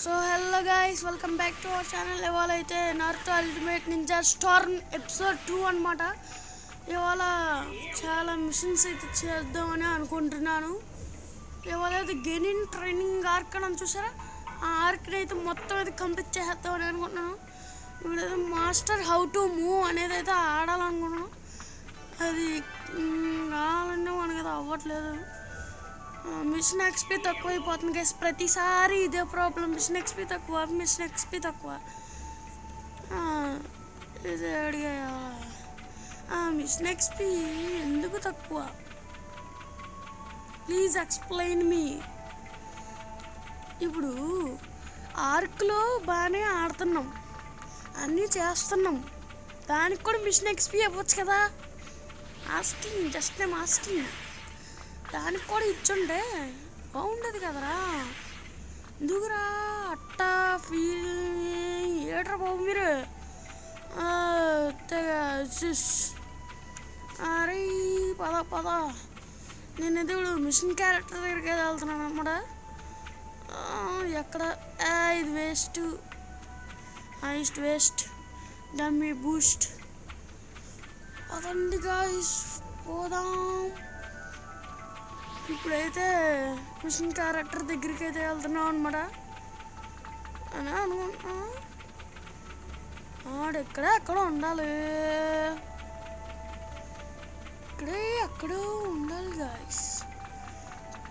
So hello guys, welcome back to our channel. ఇవాళ అయితే నారుతో ultimate ninja Storm episode 2 అనమాట. ఇవాళ చాలా మిషన్స్ అయితే చేద్దామని అనుకుంటున్నాను. ఇవాళ అయితే గెనిన్ ట్రైనింగ్ ఆర్క్ అని చూసారా, ఆ ఆర్క్ని అయితే మొత్తం అయితే కంప్లీట్ చేద్దామని అనుకుంటున్నాను. ఇప్పుడైతే మాస్టర్ హౌ టు మూవ్ అనేది అయితే ఆడాలనుకుంటున్నాను. అది కావాలన్నా మనకైతే అవ్వట్లేదు. మిషన్ ఎక్స్పీ తక్కువ అయిపోతుంది గైస్. ప్రతిసారి ఇదే ప్రాబ్లం, మిషన్ ఎక్స్పీ తక్కువ. ఇదే అడిగా మిషన్ ఎక్స్పీ ఎందుకు తక్కువ, ప్లీజ్ ఎక్స్ప్లెయిన్ మీ. ఇప్పుడు ఆర్క్లో బాగానే ఆడుతున్నాం, అన్నీ చేస్తున్నాం, దానికి కూడా మిషన్ ఎక్స్పీ ఇవ్వచ్చు కదా. జస్ట్ ఆస్కింగ్, దానికి కూడా ఇచ్చుంటే బాగుండదు కదరా. ఎందుకురా అట్టా ఫీల్ ఏట్రా బాబు మీరు. అరే పద నేనైతే ఇప్పుడు మిషన్ క్యారెక్టర్ దగ్గరికి వెళ్తున్నాను అన్నమాట. ఎక్కడ ఇది వేస్ట్ డమ్మీ బూస్ట్. అదండి గాయ్స్, పోదాం. ఇప్పుడైతే మిషన్ క్యారెక్టర్ దగ్గరికి అయితే వెళ్తున్నాం అనమాట అని అనుకుంటున్నా. ఎక్కడ ఉండాలి, ఎక్కడో ఉండాలి గాయస్.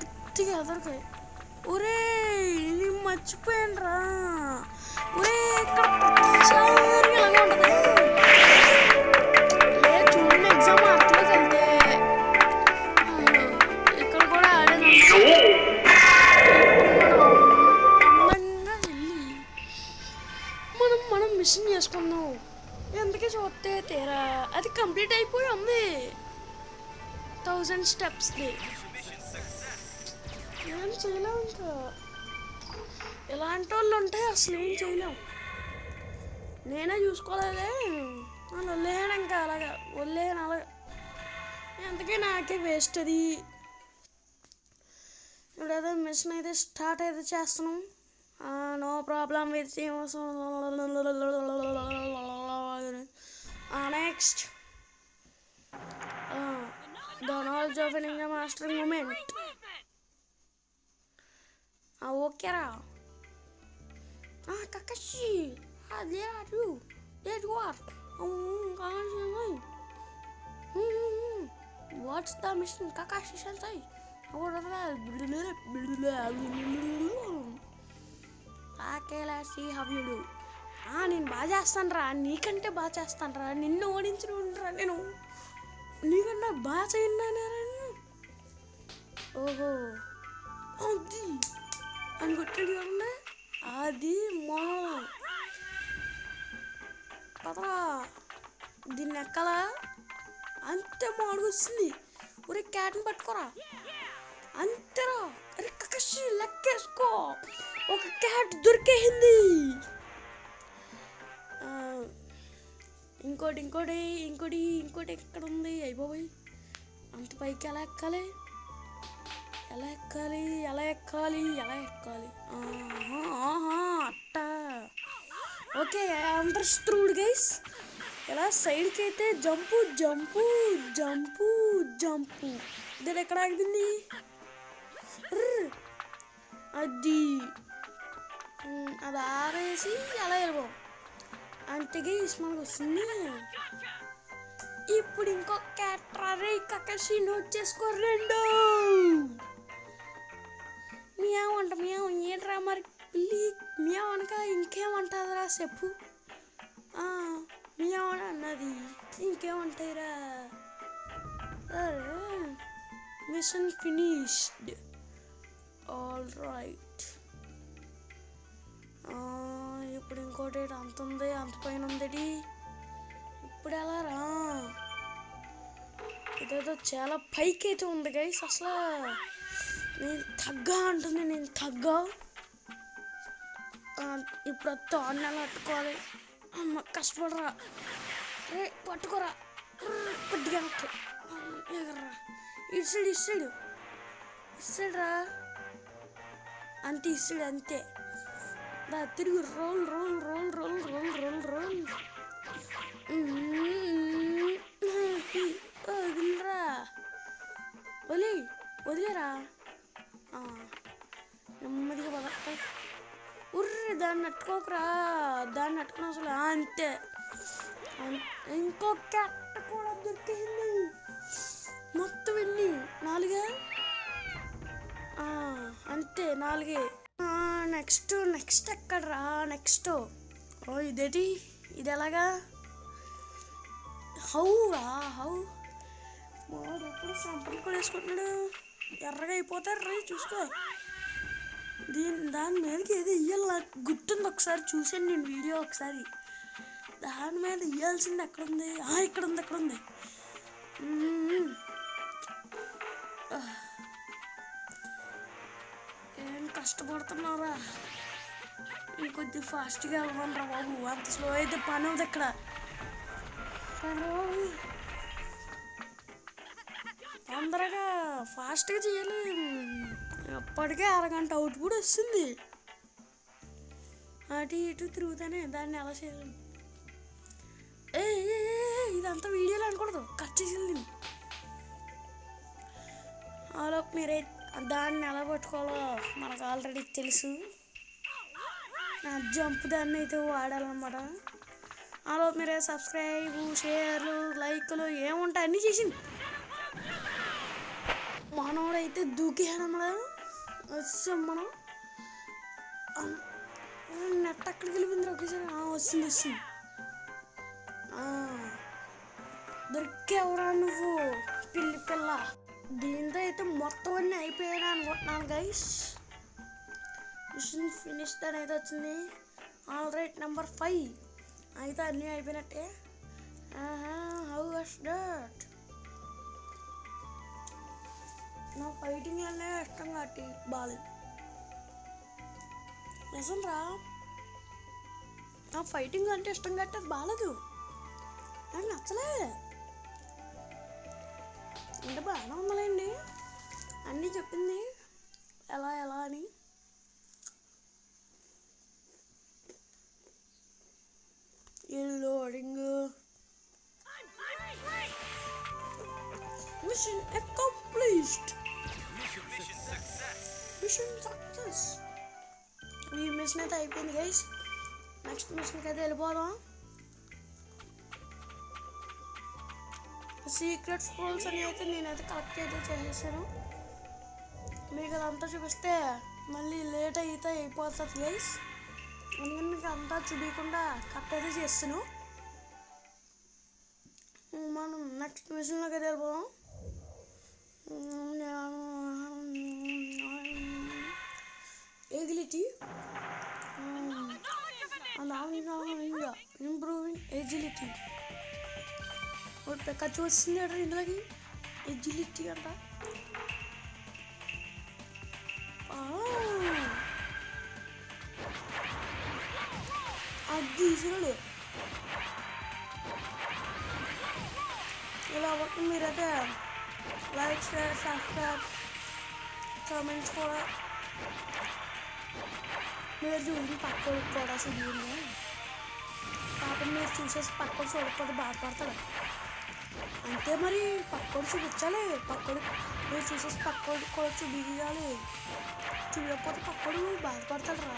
గట్టిగా ఎదరికాయ. ఒరే నేను మర్చిపోయాను రా. ఒరే ఇక్కడ ఇలాగే ఉంటుంది. చూడండి ఎగ్జామ్ అట్లా వెళ్తే అందంగా వెళ్ళి మనం మిషన్ చేసుకున్నాం. ఎందుకే చూస్తే తీరా అది కంప్లీట్ అయిపోయి ఉంది. 1000 స్టెప్స్ది ఏం చేయలేం. ఇంకా ఇలాంటి వాళ్ళు ఉంటే అసలు ఏం చేయలేం. నేనే చూసుకోలేదే, వదిలేను. ఇంకా వదిలేను అలాగా. అందుకే నాకే వేస్ట్ అది. ఇప్పుడైతే మిషన్ అయితే స్టార్ట్ అయితే చేస్తున్నాం. No problem with next the knowledge of an ninja mastering moment. ఓకేరా Kakashi, what's the mission Kakashi sensei. నేను బాగా చేస్తాను రా, నీకంటే బాగా చేస్తాను రా, నిన్ను ఓడించిన ఉండరా నేను, నీకన్నా బాగా చేయండి. ఓహో అది అని కొట్టాడు కదండి, అది మొదలు కదరా. దీన్ని ఎక్కల అంతే మాడుగు వస్తుంది. ఒరే క్యాట్ని పట్టుకోరా అంతేరా. అరే కకషి లెక్కేసుకో, ఒక క్యాట్ దొరికేసింది. ఇంకోటి ఎక్కడ ఉంది? అయిపోయి అంత పైకి ఎలా ఎక్కాలి? అట్టా ఓకే, అండర్స్టూడ్ గైస్. ఇలా సైడ్కి అయితే జంపు. ఇది ఎక్కడ ఆగింది? అది ఆరేసి ఎలా వెళ్ళిపో అంతగా మనకు వస్తుంది. ఇప్పుడు ఇంకో క్యారెక్టర్ కకషి నోట్ చేసుకో. 2 మియావ్ ఏంట్రా మరి పిల్లి మియావ్ అనక ఇంకేమంటుందిరా చెప్పు. మియావ్ అని అన్నది, ఇంకేమంటాయిరా. Mission finished. All right. ఇప్పుడు ఇంకోటి అంత ఉంది, అంత పైన ఉంది. ఇప్పుడు ఎలా రా? ఇదేదో చాలా పైకి అయితే ఉంది గైస్. అసలు నేను తగ్గా ఇప్పుడు వస్తా అన్నలు పట్టుకోవాలి. అమ్మ కష్టపడరా, రే పట్టుకోరా, కొద్దిగా ఎగర్రా. ఇటు సైడ్ రా. అంతే ఇస్తాడు అంతే. తిరుగు roll roll roll roll roll roll roll. వదిలిరా, వదిలేరా. నెమ్మదిగా పద. ఉర్రి దాన్ని నట్టుకోకరా, దాన్ని నట్టుకుని అసలు అంతే. ఇంకొక అట్ట కూడా దొరికింది. మొత్తం ఎన్ని 4 అంతే 4. నెక్స్ట్ ఎక్కడరా? నెక్స్ట్ ఇదేంటి? ఇది ఎలాగా? హౌ వాడు ఎప్పుడు సంపలు కూడా వేసుకుంటున్నాడు. ఎర్రగా అయిపోతారు రే, చూసుకో. దాని మీదకి ఏదో ఇయ్యాలి, నాకు గుర్తుంది. ఒకసారి చూసాను నేను వీడియో. ఒకసారి దాని మీద ఇయ్యాల్సింది ఎక్కడుంది? ఇక్కడ ఉంది. ఏం కష్టపడుతున్నారా? ఇంకొద్ది ఫాస్ట్గా వెళ్ళమనరా బాబు. అంత స్లో అయితే పని ఉంది ఇక్కడ. తొందరగా ఫాస్ట్గా చేయాలి. అప్పటికే అరగంట అవుట్పుట్ వస్తుంది. అటు ఇటు తిరుగుతానే దాన్ని ఎలా చేయాలి? ఇదంతా వీడియోలో అనకూడదు, కట్ చేసింది. అలా మీరే దాన్ని ఎలా పట్టుకోవాలో మనకు ఆల్రెడీ తెలుసు. జంప్ దాన్ని అయితే వాడాలన్నమాట. అలా మీరే సబ్స్క్రైబ్, షేర్లు, లైక్లు ఏముంటాయి అన్నీ చేసింది. మనోడైతే దూకేయడంలో వచ్చాం మనం. నెట్ అక్కడికి వెళ్ళిపోయింది ఒకేసారి. వస్తుంది. దొరికేవరా నువ్వు పిల్ల. దీంతో అయితే మొత్తం అన్నీ అయిపోయాడు అనుకుంటున్నాను గైస్. మిషన్ ఫినిష్ అని అయితే వచ్చింది. ఆల్రైట్ నెంబర్ 5 అయితే అన్నీ అయిపోయినట్టే. How was that? నా ఫైటింగ్ అనే ఇష్టం కాబట్టి బాగాలేదు. నిజం రా, నా ఫైటింగ్ అంటే ఇష్టం కాబట్టి అది బాగాలేదు. నాకు నచ్చలే. అంటే బాగానే ఉందండి, అన్నీ చెప్పింది ఎలా అని. Loading. Mission accomplished. Mission success. ఈ మిషన్ అయితే అయిపోయింది గైస్. నెక్స్ట్ మిషన్కి అయితే వెళ్ళిపోదాం. సీక్రెట్ స్క్రోల్స్ అని అయితే నేనైతే కరెక్ట్ అయితే చేసేసాను. మీకు అదంతా చూపిస్తే మళ్ళీ లేట్ అయితే అయిపోతుంది గైస్. అందుకని మీకు అంతా చూపించకుండా కరెక్ట్ అయితే చేస్తాను. మనం నెక్స్ట్ మిషన్లోకి అయితే వెళ్ళిపోదాం. Agility, improving agility. ఖర్చు వచ్చింది అంటారు ఇందులోకి. ఎజిలిటీ అంట. అది చూడు ఇలా ఒకటి. మీరైతే లైక్, షేర్, సబ్స్క్రైబ్, కామెంట్స్ కూడా మీరు చూసి పక్కోడికి కూడా చూపించండి. పాపం మీరు చూసేసి పక్కోడు చూడకపోతే బాధపడతాడు. అంతే మరి, పక్కోడు చూపించాలి. పక్కోడు మీరు చూసేసి పక్కోడికి కూడా చూపించాలి. చూడకపోతే పక్కోడు బాధపడతాడు రా.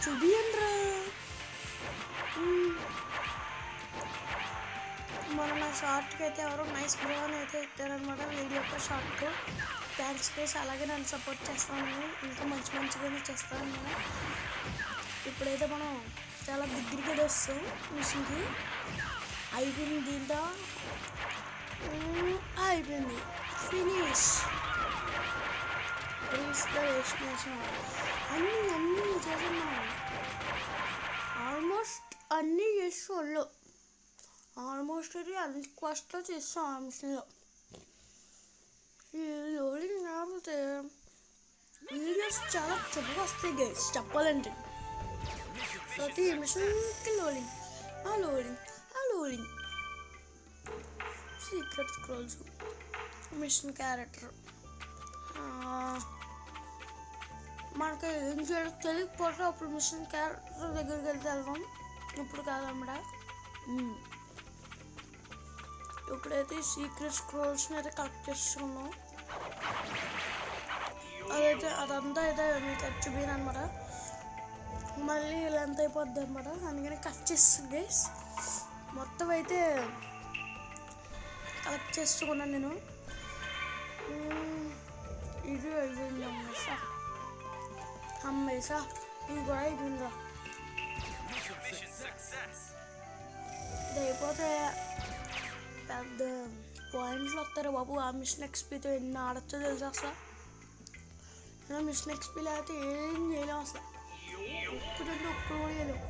చూపియండి రా. మనం నా షార్ట్కి అయితే ఎవరో నైస్ బ్రో అని అయితే ఇచ్చారనమాట. వీడియో యొక్క షార్ట్కు థ్యాంక్స్ గైస్. అలాగే నన్ను సపోర్ట్ చేస్తానని, ఇంకా మంచిగానే చేస్తానని. ఇప్పుడైతే మనం చాలా దగ్గరికి అయితే వస్తాం మిషన్కి. అయిపోయింది దీంతో. అయిపోయింది. ఫినిష్. డెస్టినేషన్ అన్నీ చేసాం మనం. ఆల్మోస్ట్ అన్నీ చేసేవాళ్ళు. ఆల్మోస్ట్ అది అన్ని క్వెస్ట్లో చేస్తాం ఆ మిషన్లో. లోడింగ్ కాకపోతే వీడియోస్ చాలా చక్కగా వస్తాయి గైస్ చెప్పాలంటే. ప్రతి మిషన్కి loading. Secret scrolls, mission character, మనకి ఏం చేయాలో తెలియకపోతే అప్పుడు మిషన్ క్యారెక్టర్ దగ్గరికి వెళ్దాం. ఇప్పుడు కాదన్నమాట. ఇప్పుడైతే సీక్రెట్ స్క్రోల్స్ని అయితే కలెక్ట్ చేస్తున్నాం. అదంతా అయితే మీకు చూపించాను అనమాట. మళ్ళీ ఇలా ఎంత అయిపోద్ది అనమాట. అందుకని కట్ చేస్తుంది గైస్. మొత్తం అయితే కలెక్ట్ చేసుకున్నాను నేను. ఇది అయిపోయింది అమ్మేసా. ఇది కూడా అయిపోయిందా. ఇది అయిపోతే పెద్ద పాయింట్లు వస్తారు బాబు. ఆ మిషన్ ఎక్స్పీతో ఎన్ని ఆడచ్చో తెలుసు అసలు. మిషన్ ఎక్స్పీ లేకపోతే ఏం చేయలేము అసలు. ఒక్కటంటే ఒక్కడు కూడా చేయలేము.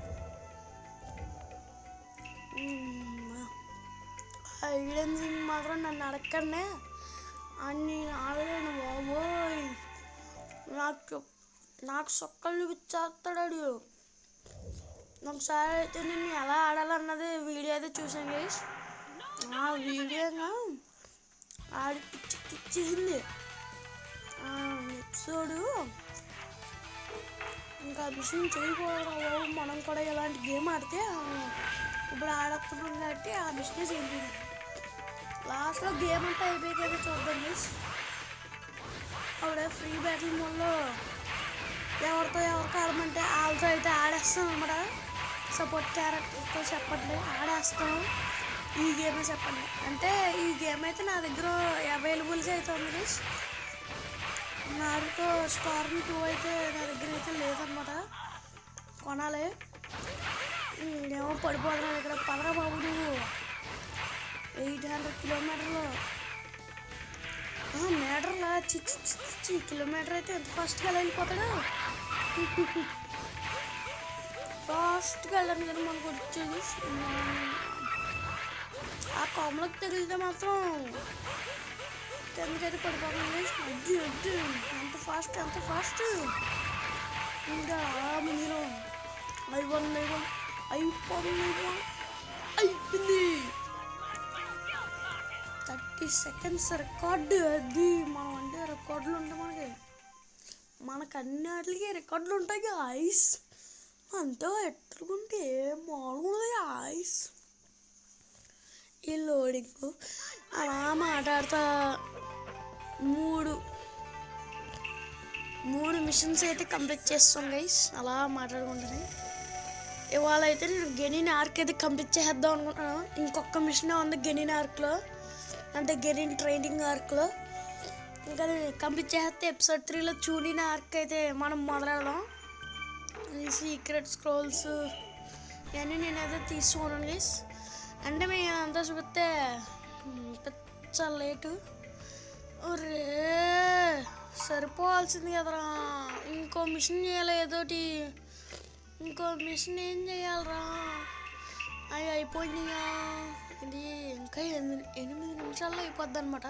హైడ్ సింగ్ మాత్రం నన్ను అడగండి అన్ని ఆడలేను బాబోయ్. నాకు సొక్కలు చూపించేస్తాడు. ఒకసారి అయితే నేను ఎలా ఆడాలన్నది వీడియో అయితే చూసాను గైస్. ఆ వీడియోగా ఆడి పిచ్చేసింది ఎపిసోడు. ఇంకా మిషన్ చేయకూడదు. మనం కూడా ఇలాంటి గేమ్ ఆడితే ఇప్పుడు ఆడుతున్నాం కాబట్టి ఆ మిషనే చేయండి. లాస్ట్లో గేమ్ అంతా అయిపోయాక చూద్దాం గైస్. అప్పుడే ఫ్రీ బ్యాటిల్ మోడ్లో ఎవరితో ఆడమంటే వాళ్ళతో అయితే ఆడేస్తాం అన్నమాట. సపోర్ట్ క్యారెక్టర్తో చెప్పండి ఆడేస్తాం. ఈ గేమే చెప్పండి అంటే ఈ గేమ్ అయితే నా దగ్గర అవైలబుల్గా అయితే ఉంది గైస్. నారుతో స్టార్మ్ 2 అయితే నా దగ్గర అయితే లేదన్నమాట. కొనాలి. ఏమో పడిపోతున్నాను ఇక్కడ. పదరా బాబు నువ్వు 800 కిలోమీటర్లు మీటర్లా చిచ్చి కిలోమీటర్ అయితే ఎంత ఫాస్ట్గా వెళ్ళిపోతాడు. ఫాస్ట్గా వెళ్ళాను కానీ మనకు వచ్చేది ఆ కొమ్మలకు తగిలితే మాత్రం కిందకైతే పడిపోతుంది. ఎంత ఫాస్ట్ ఇంకా ముందులో అయిపోయింది. 30 సెకండ్స్ రికార్డు. అది మనం అంటే రికార్డులు ఉంటాయి మనకు అన్నిటికి రికార్డులు ఉంటాయి ఐస్. అంతా ఎట్టుకుంటే మామూలుగా ఐస్. ఈ లోడింగ్ అలా మాట్లాడుతా మూడు మిషన్స్ అయితే కంప్లీట్ చేస్తాం గైస్. అలా మాట్లాడుకుంటుంది. ఇవాళ అయితే నేను గెనిన్ ఆర్క్ అయితే కంప్లీట్ చేద్దాం అనుకుంటున్నాను. ఇంకొక మిషన్ ఉంది గెనిన్ ఆర్క్లో, అంటే గెనిన్ ట్రైనింగ్ ఆర్క్లో. ఇంకా కంప్లీట్ చేస్తే ఎపిసోడ్ 3లో చూనిన ఆర్క్ అయితే మనం మొదలెడదాం. ఈ సీక్రెట్ స్క్రోల్స్ ఇవన్నీ నేనైతే తీసుకున్నాను గైస్. అంటే మేము అంతా చూపిస్తే పెద్ద లేటు. ఒరే సరిపోవాల్సింది కదరా. ఇంకో మిషన్ చేయాలి ఏదోటి. ఇంకో మిషన్ ఏం చేయాలరా. అవి అయిపోయిందిగా. ఇది ఇంకా 8 నిమిషాల్లో అయిపోద్ది అనమాట.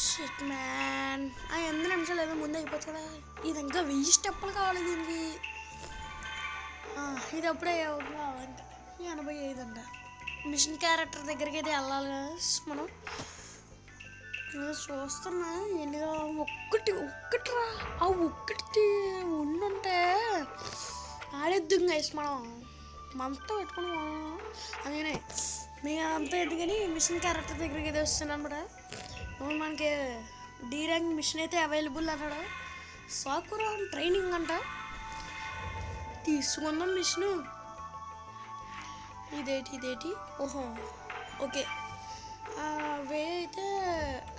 Shit man. ఆ 8 నిమిషాలు ఏదో ముందు అయిపోతుంది కదా. ఇది ఇంకా 1000 స్టెప్పులు కావాలి దీనికి. ఇది అప్పుడే కావాలంట 85 అంట. మిషన్ క్యారెక్టర్ దగ్గరికి అయితే వెళ్ళాలి మనం. చూస్తున్నా ఎన్నిగా ఒక్కటిరా. ఆ ఒక్కటి ఉండుంటే ఆడేద్దాం గైస్. మనతో పెట్టుకుని అందుకనే మేము అంతా ఎందుకని మిషన్ క్యారెక్టర్ దగ్గరికి అయితే వస్తున్నాను అనమాట. మనకి డి ర్యాంక్ మిషన్ అయితే అవైలబుల్ అన్నాడు. సాకురా ట్రైనింగ్ అంట. తీసుకుందాం మిషను. ఇదేటి ఓహో ఓకే. వే అయితే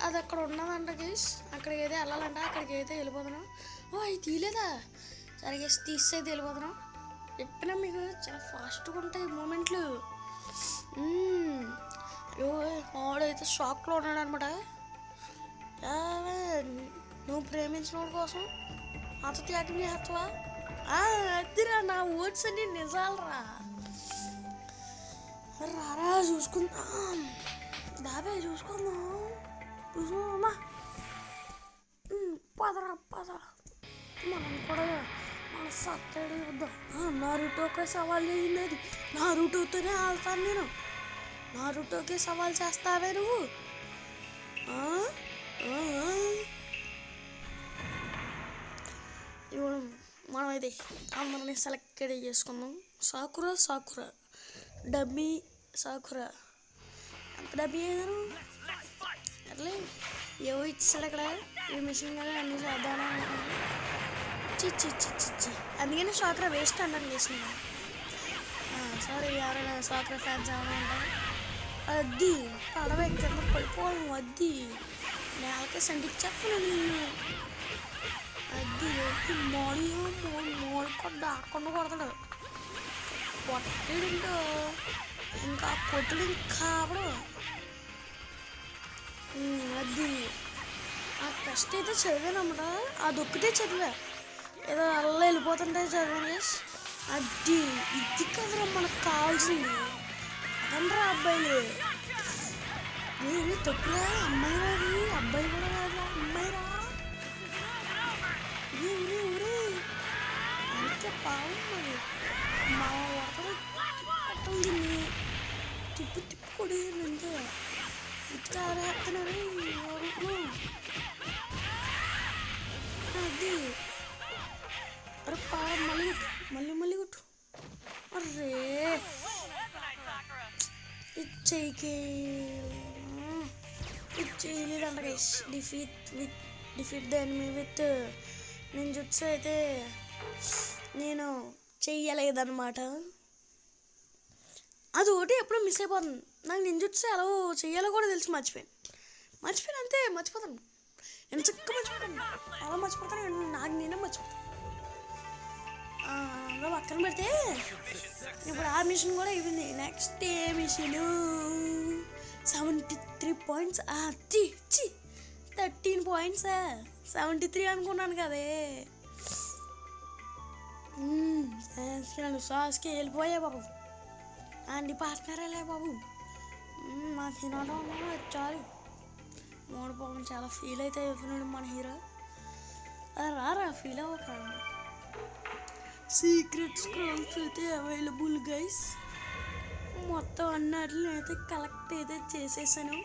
అది అక్కడ ఉన్నదంట గైస్. అక్కడికి అయితే వెళ్ళాలంట. అక్కడికి అయితే వెళ్ళిపోతున్నాం. అవి తీయలేదా? సరే గైస్ తీస్తే అయితే వెళ్ళిపోతున్నాం. చెప్పినా మీకు చాలా ఫాస్ట్గా ఉంటాయి మూమెంట్లు. వాడైతే షాక్లో ఉన్నాడు అనమాట. నువ్వు ప్రేమించిన వాడి కోసం అంత త్యాగం చేస్తావా? అదిరా నా ఓట్స్ అన్ని నిజాలరా. రారా చూసుకుందాం. దాబే చూసుకుందామా. పదరా మనం కూడా మన సత్తడి వద్దాం. నారుటోకే సవాల్ చేసింది అది. నారుటోతోనే ఆళ్తాను నేను. నారుటోకే సవాల్ చేస్తావే నువ్వు. ఇప్పుడు మనమైతే అందరినీ సెలెక్ట్ చేసుకుందాం. సాకురా డబ్బీ సాకురా ఎంత డబ్బీ అయ్యాను అట్లే ఏవో ఇచ్చాడు అక్కడ ఈ మిషన్ కదా అన్ని చేద్దాను చిచ్చి అందుకని సాకురా వేస్ట్ అన్నాను చేసిన. సారీ ఎవరైనా సాకురా ఫ్యాన్స్ ఏమైనా ఉంటారు. అది పడవ ఎక్కడ పడిపోవడం వద్ది నేలకే సండిచ్చేస్తాను అది మోడి దాక్కుండా కొడతాడు కొట్టేడుంటో ఇంకా కొట్టుడు ఇంకా అది ఆ టెస్ట్ అయితే చదివానమాట. అది ఒక్కటే చదివా ఏదో అలా వెళ్ళిపోతుంటే చదివాను. అది ఇది కదరా మనకు కావాల్సింది అదనరా అబ్బాయిలు తప్పురా అమ్మాయి రాదు అబ్బాయి కూడా కాదు అమ్మాయి రా ఊరే అంతే బాగున్నది మా వాటర్ దీన్ని తిప్పు కొడేయండి అంతే ఇట్లా ఆరేస్తున్నారు అది అరే పాడ మళ్ళీ కొట్టు అరే చేయలేదంట guys. Defeat the enemy with ninjutsu అయితే నేను చెయ్యలేదన్నమాట. అది ఒకటి ఎప్పుడో మిస్ అయిపోతుంది నాకు. నింజుట్సు ఎలా చెయ్యాలో కూడా తెలిసి మర్చిపోయాను అంతే. మర్చిపోతాను ఎంత చక్కగా మర్చిపోతాను అలా మర్చిపోతాను నాకు నేనే మర్చిపోతాను. అలా పక్కన పెడితే ఇప్పుడు ఆ మిషన్ కూడా అయిపోయింది. నెక్స్ట్ ఏ మిషన్ 73 పాయింట్స్ 13 పాయింట్స్ 73 అనుకున్నాను కదే. సాస్కి వెళ్ళిపోయా బాబు అండి పార్ట్నర్ వెళ్ళా బాబు మా తినడం చాలు. మూడు పాపం చాలా ఫీల్ అయితే అవుతున్నాడు మన హీరో. రారా ఫీల్ అవ్వక. సీక్రెట్ స్క్రోల్స్ అయితే అవైలబుల్ గైస్. మొత్తం అన్నిటిని అయితే కలెక్ట్ అయితే చేసేసాను.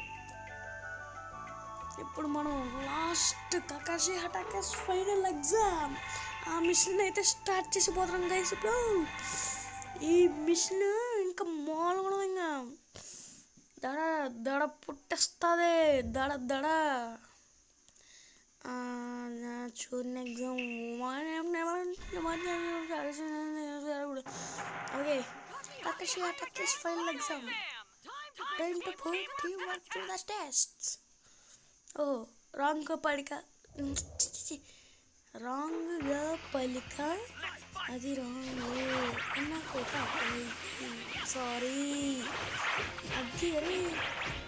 ఇప్పుడు మనం last Kakashi Hatake's final exam ఆ మిషన్ అయితే స్టార్ట్ చేసిపోతున్నాం గైస్. ఇప్పుడు ఈ మిషన్ ఇంకా మామూలుగా ఇంకా దడ పుట్టేస్తుంది దడ చూడని exam okay Kakashi Hatake's final exam time to put teamwork to the tests. రాంగ్గా పలిక అది రాంగ్ సారీ. అది అరే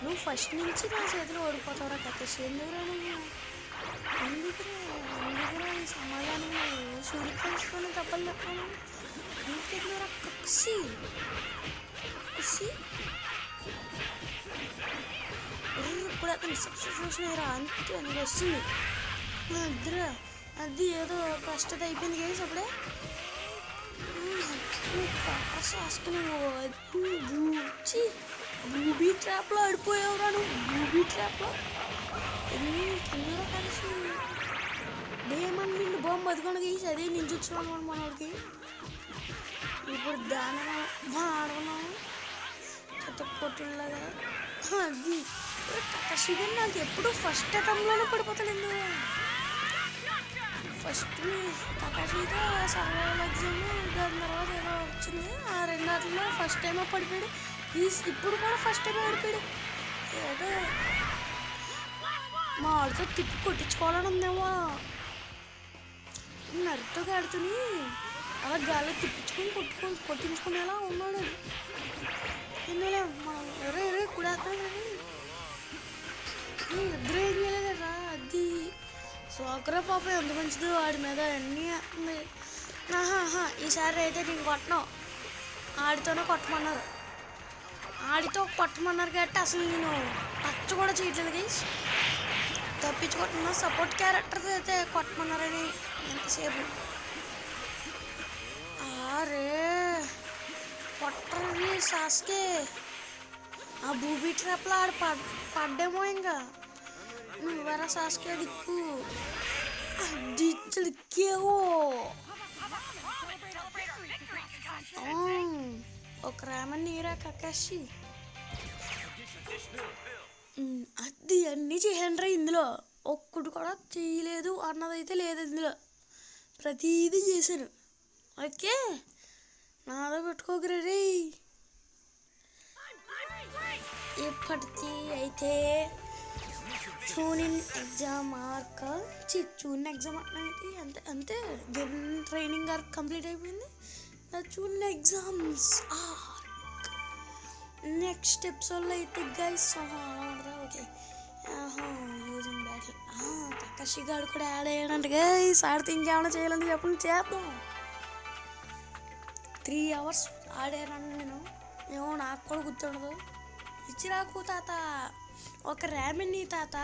నువ్వు ఫస్ట్ నుంచి నా చేతిలో ఓడిపోతావురా కకాషి. ఎందుకురా ఈ సమాధానం సూర్యకాంచుకొని తప్పలు చెప్పాను ఇంకెందుకురా కక్సి ఇప్పుడు అతను సబ్స్టిట్యూషన్ అయ్యారా అంతే అందుకు వస్తుంది అద్దరా. అది ఏదో కష్టత అయిపోయింది గైస్ అప్పుడే. బూబీ ట్రాప్లో ఆడిపోయావురా నువ్వు. బూబీ ట్రాప్లో కింద కలిసి దేమని నిండు బాంబు బతుకోండి గీసి అదే నేను చూస్తున్నాను మనోడికి. ఇప్పుడు దాని ఆడుకున్నాము చెత్త పొట్టులాగా. అది కకాషి నాకు ఎప్పుడు ఫస్ట్ అటెంప్ట్లోనే పడిపోతాను. ఎందుకు ఫస్ట్ కకాషితో సర్వైవల్ ఎగ్జామ్ దాని తర్వాత ఏదో వచ్చింది ఆ రెండాటిలో ఫస్ట్ టైం పడిపోయాడు. ఇప్పుడు కూడా ఫస్ట్ టైం పడిపోయాడు. ఏదో మా వాడితో తిప్పి కొట్టించుకోవాలని ఉందేమో. నరితో ఆడుతుని అలా గాల్లో తిప్పించుకొని కొట్టించుకునేలా ఉన్నాడు. ఎందులో మనం ఎరే కుడేస్తాం కానీ ఇద్దరు ఏం చేయలేదురా. అది సోకరా పాప ఎంత మంచిది వాడి మీద అన్నీ వేస్తుంది. ఈసారి అయితే నేను కొట్టను ఆడితోనే కొట్టమన్నారు. ఆడితో కొట్టమన్నారు కాబట్టి అసలు నేను టచ్ కూడా చేయట్లేదు గైస్. తప్పించుకుంటున్నా సపోర్ట్ క్యారెక్టర్ అయితే కొట్టమన్నారని ఎంతసేపు. అరే కొట్టరు సాస్కే ఆ బూబీ ట్రాప్లో ఆడ పడ్డేమో ఇంకా నువ్వెరా సాస్కే దిక్కు. డిజిటల్ కేవో ఒక రామన్ నీరా కకాషి అది అన్నీ చేయండి ఇందులో ఒక్కటి కూడా చేయలేదు అన్నదైతే లేదు ఇందులో ప్రతిదీ చేశాను ఓకే నాదో పెట్టుకోగరే ఇప్పటికీ అయితే చూనిన్ ఎగ్జామ్ ఆర్క్ చూనిన్ ఎగ్జామ్ అంటే అంతే అంతే గెన్ ట్రైనింగ్ ఆర్క్ కంప్లీట్ అయిపోయింది చూనిన్ ఎగ్జామ్స్ ఆర్క్ నెక్స్ట్ ఎపిసోడ్లో అయితే guys okay using battle Kakashi గారు కూడా యాడ్ అయ్యాడంట గైస్ ఆడితే ఇంకేమైనా చేయాలంటే చెప్పండి చేద్దాం 3 hours ఆడానండి నేను ఏమో నాకు కూడా గుర్తుండదు ఇచ్చిరాకు తాత ఒక ర్యామిని తాత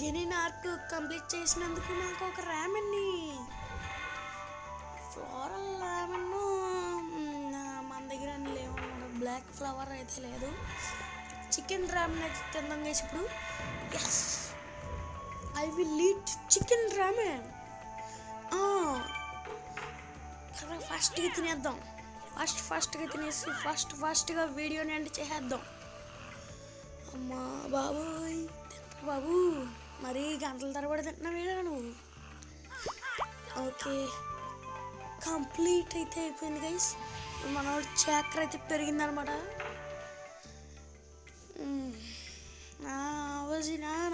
గెనిన్ ఆర్క్ కంప్లీట్ చేసినందుకు నాకు ఒక ర్యామిని ఫ్లోరల్ ర్యామన్ మన దగ్గర లేవు బ్లాక్ ఫ్లవర్ అయితే లేదు చికెన్ ర్యామన్ అయితే తిందాం చేసి ఇప్పుడు yes I will eat chicken ramen ఫాస్ట్గా తినేద్దాం ఫాస్ట్గా తినేసి ఫాస్ట్గా వీడియోని ఎండ్ చేసేద్దాం అమ్మా బాబోయ్ తింటా బాబు మరీ గంటల తరబడి తింటున్నా వీడియో నువ్వు ఓకే కంప్లీట్ అయితే అయిపోయింది గైస్ మన చక్కెర అయితే పెరిగిందనమాట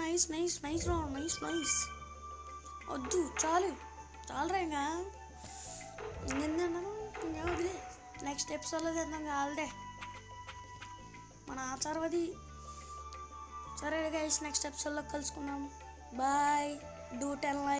నైస్ నైస్ నైస్ రా నైస్ నైస్ వద్దు చాలురా ఇంకా ఇంకేందన్నాను ఇంకా వదిలే నెక్స్ట్ ఎపిసోడ్లో తిందాం కావాలంటే మన ఆచారవది సరే గైస్ నెక్స్ట్ ఎపిసోడ్లో కలుసుకుందాం బాయ్ డూ 10 లైక్